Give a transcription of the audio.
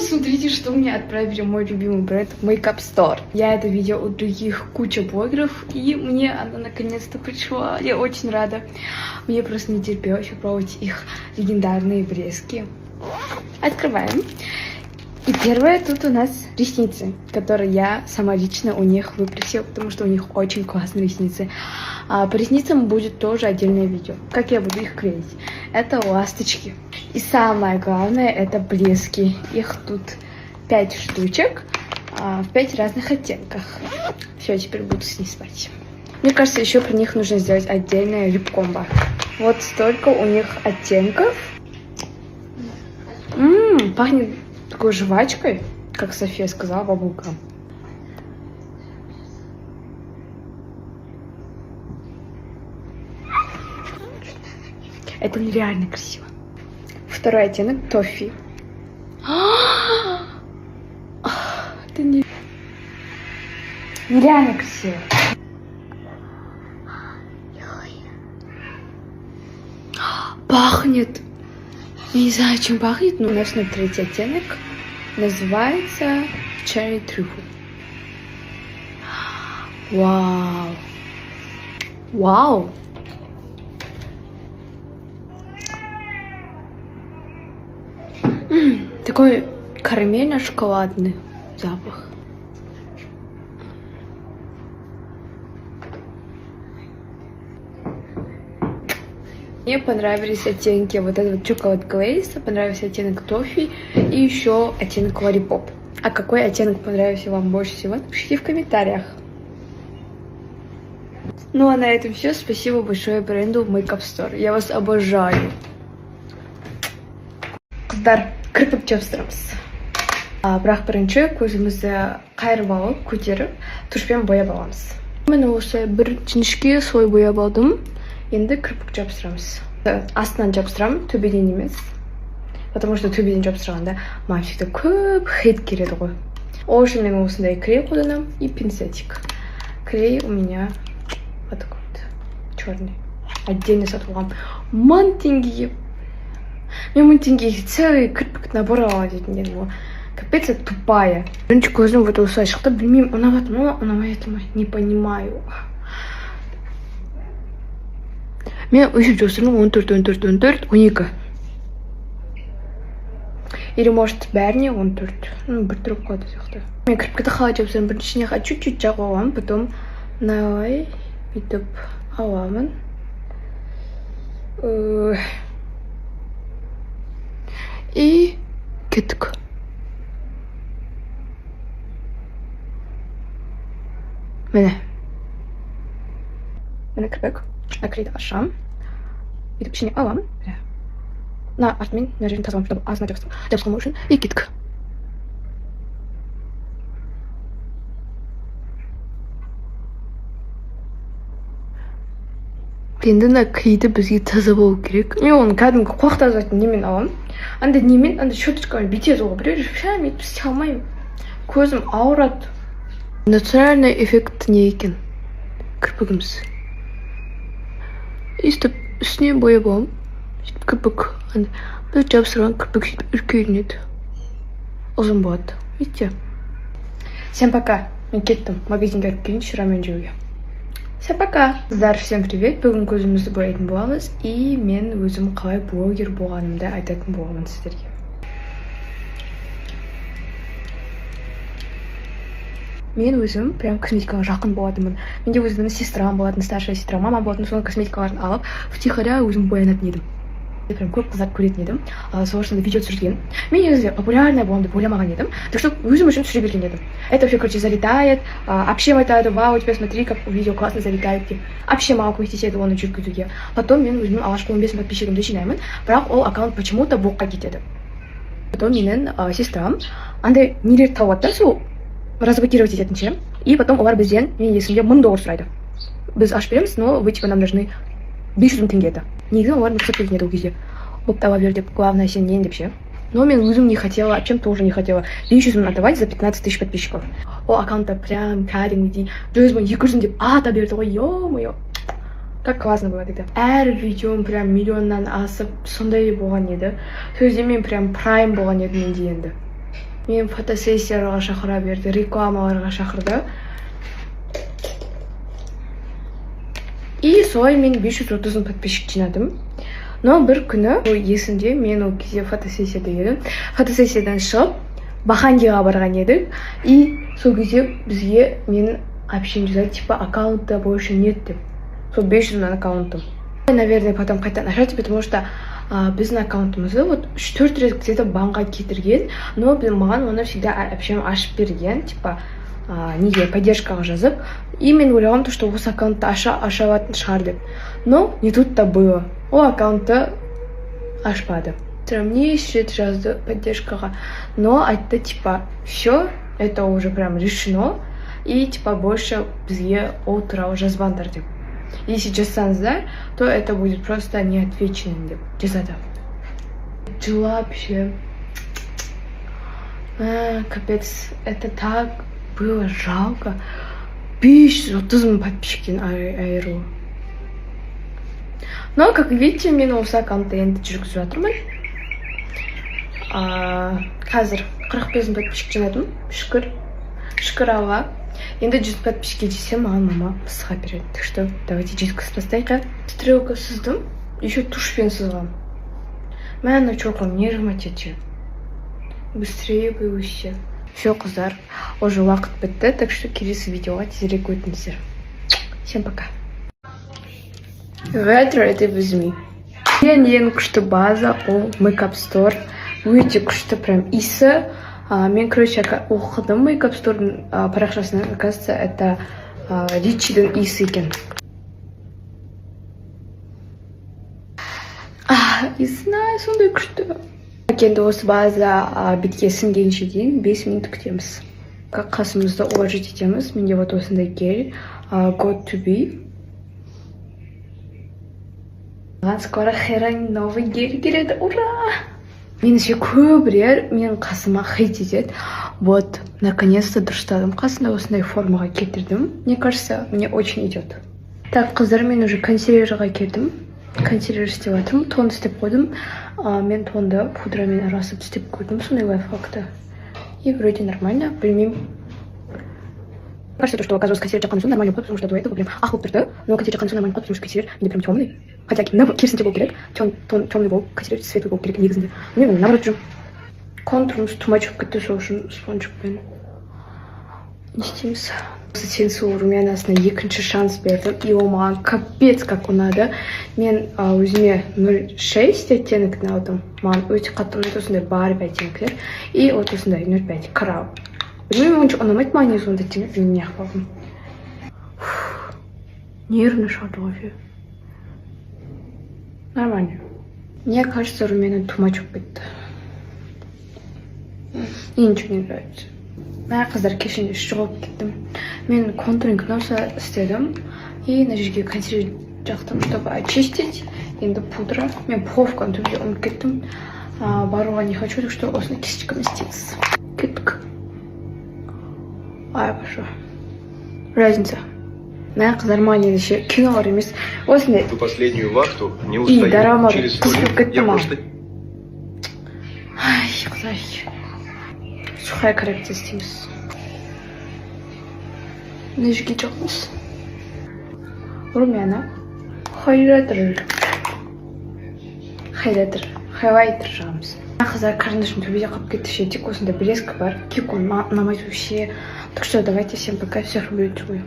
посмотрите, что мне отправили мой любимый бренд Makeup Store. Я это видела у других куча блогеров, и мне она наконец-то пришла. Я очень рада. Мне просто не терпелось попробовать их легендарные блески. Открываем. И первое тут у нас ресницы, которые я сама лично у них выпросила, потому что у них очень классные ресницы. А по ресницам будет тоже отдельное видео, как я буду их клеить. Это ласточки. И самое главное, это блески. Их тут 5 штучек в 5 разных оттенках. Все, теперь буду с ней спать. Мне кажется, еще про них нужно сделать отдельное лип-комбо. Вот столько у них оттенков. Пахнет такой жвачкой, как София сказала, бабулка. Это нереально красиво. Второй оттенок тофи. Это нереально красиво. Пахнет. Я не знаю, чем пахнет, но у нас на третий оттенок. Называется Cherry Truffle. Вау. Вау. Такой карамельно-шоколадный запах. Мне понравились оттенки вот этого Chocolate Glaze, понравился оттенок Toffee и еще оттенок Lollipop. А какой оттенок понравился вам больше всего, напишите в комментариях. Ну а на этом все. Спасибо большое бренду Makeup Store. Я вас обожаю. Қыздар, кірпік жабыстырамыз. Бірақ бірінші көзімізді қайырып алып, көтеріп, тушпен бояп аламыз. Мен осы бір жіңішке слой бояп алдым. Енді кірпік жабыстырамыз. Астынан жабыстырамын, төбеден емес. Потому что төбеден жабыстырғанда мальчикті көп хейт келеді ғой. Ол үшін мен осындай клей қолданамын и пинцетик. Клей у меня вот такой вот черный. Отдельно сатылған 1000 теңгеге. Мен 1000 теңгеге целый кірпік набор алады дейтін едім. Капец, это тупая. Бірінші көзім вот осылай шықты. Білмеймін, ұнаватыр ма, ұнамайды ма, не понимаю. Мен өшіп жостырмын 14, 12. Или может бәріне 14. Бір тұрып қалды сияқты. Мен кірпікті қалай жабыстырамын. Біріншіне чуть-чуть жағып аламын, потом налай бүйтіп аламын. И кеттік. Міне кірпік. Наклейді ашам. Бүйтіп ішіне аламын. На артымен мына жерін тазаламын, чтобы астына жабысқанмау үшін. И кеттік. Енді мына клейді бізге таза болу керек. Мен оны кәдімгі қуақ тазалайтын немен аламын. Андай немен, андай щеточкамен бүйтеді ғой. Біреу ше мен істей алмаймын. Көзім ауырады. Натуральный эффект не екен кірпігіміз. Өйстіп үстіне бояп аламын. Кірпік. Бір жабыстырған кірпік үлкейінеді. Ұзын болады. Видите? Всем пока. Мен кеттім. Магазинге кіріп келейін шырамен жүруге. Всем пока. Қыздар, всем привет. Бүгін көзімізді боятын боламыз. И мен өзім қалай блогер болғанымды айтатын боламын сіздерге. Мен өзім прям косметикаға жақын болатынмын. Менде өзімнің сестрам болатын, старшая сестра, мама болатын, соның косметикаларын алып, втихаря өзім боянатын едім. Прям көп қыздар көретін едім. Сол үшін видео түсірген. Мен негізі популярная боламын деп ойламаған едім. Так что өзім үшін түсіре берген едім. Это вообще, короче, залетает. Общем айтады, вау, у тебя смотри, как видео классно залетает деп. Общем маған көмектеседі оны жүргізуге. Потом мен өзімнің алғашқы 15 подписчигімді жинаймын, бірақ ол аккаунт почему-то блокқа кетеді. Потом менің сестрам андай нелер тауып да, сол разблокировать ететінше. И потом олар бізден, мен есімде $1000 сұрайды. Біз ашып береміз, но вы типа нам должны 500 теңге еді. Негізі олар мақсат келген еді ол кезде. Болып таба бер деп, главное сен нен деп ше. Но мен өзім не хотела, Общем тоже не хотела. 500 мың отдавать за 15 000 подписчиков. Ол аккаунтта прям кәдімгідей 100 мың 200 деп ата берді ғой, ё-моё. Как классно было тогда. Әр видеом прям миллионнан асып, сондай болған еді. Сөзде мен прям прайм болған едім менде енді. мен фотосессияларға шақыра берді, рекламаларға шақырды. И солай мен 530 000 подписчик жинадым. Но бір күні есімде, мен ол кезде фотосессияда едім. Фотосессиядан шығып Бахандиға барған едік. И сол кезде бізге менің общем жазады, типа аккаунта больше нет деп. Сол 500 000 аккаунтым. Наверное, потом қайтадан ашады, потому что біздің аккаунтымызды вот 3-4 рет где-то банға кетірген, но маған оны всегда общем ашып берген, типа неге поддержкаға жазып. И мен ойлағам, что осы аккаунтты ашаватын шығар деп. Но не тут-то было. Ол аккаунтты ашпады. Мне еще жазды поддержкаға, но айтты, типа, все, это уже прям решено, и типа больше бізге ол туралы жазбаңдар деп. Если жазсаңыздар, то это будет просто неотвеченным деп жазады. Жылап вообще. Капец, это так было жалко. 530 000 подписчиктен айыру. Но, как видите, мен осы аккаунтты енді жүргізіп жатырмын. Қазір 45 000 подписчик жинадым. Шүкір Алла. Енді 100 подписчикке жетсем, маған мама мысыға береді. Так что давайте жеткізіп тастайық. Стрелка сыздым, еще тушьпен сызғам. Мә, чоқым, нервыма тече. Быстрее бы вообще. Все, қыздар, уже уақыт бітті, так что келесі видеоға тезірек өтіңіздер. Всем пока. Ветер это безми. Ең күшті база ол Makeup Store. Өте күшті прям иісі. Мен, короче, оқыдым Makeup Store'дың парақшасынан, оказывается, это Ричидің иісі екен. Иісі сондай күшті. Енді осы база бетке сіңгенше дейін 5 минут күтеміз. Қасымызды уважить етеміз. Менде вот осындай гель Got to be. Скоро херань новый гель келеді. Ура! Меніңше көбірер мен қасыма хит етеді. Вот, наконец-то дұрыстадым. Қасында осындай формаға кетірдім. Мне кажется, мне очень идет. Так, қыздар, мен уже консилерға келдім. Консилер істеп жатырмын. Тон істеп қойдым. Мен тонды пудрамен араласып істеп көрдім. Сондай лайфхакты. И вроде нормально. Білмеймін. Кажется, то, что оказывается консилер жаққан соң нормально болды, потому что до этого прям ақ болып тұрды. Но консилер жаққан соң нормально болды, потому что консилер менде прям темный. Хотя керісінше болу керек. Темный болып, консилер светлый болу керек негізінде. Мен наоборот жүрмін. Контурымыз тумачып кетті, сол үшін спонжикпен не істейміз. Сенсу румянасына екінші шанс бердім. И ол маған капец как ұнады. Мен өзіме 0,6 оттенокін алдым. Маған өте қатты ұнайды осындай Барби оттенктер. И вот осындай 0,5 крау. Білмеймін, онша ұнамайды маған негізі ондай оттенок, мен не қылдым. Нервно шалды вообще. Нормально. Мне кажется, румяна тумачып кетті. И ничего не нравится. Қыздар, кешінде шығып кеттім. Мен контуринг носа істедім. И на жерге консилер жақтым, чтобы очистить. Енді пудра. Мен пуховканы түбде ұмытып кеттім. Баруға не хочу, так что осыны кистиками істейміз. Кеттік. Ай, пошла. Разница. Мә, қыздар, маған ендеше кинолар емес. Осындай. Эту последнюю вахту не устаю. И дарама Через түзіліп кетті ма. Ай, құдай. Сухая коррекция істейміз. Мына жерге жоқпыз. Румяна. Хайлайтер жағамыз. Қыздар, карандашым төбеде қалып кетті ше, тек осында блеск бар. Тек оны ұнамайды вообще. Так что давайте, всем пока, всех люблю.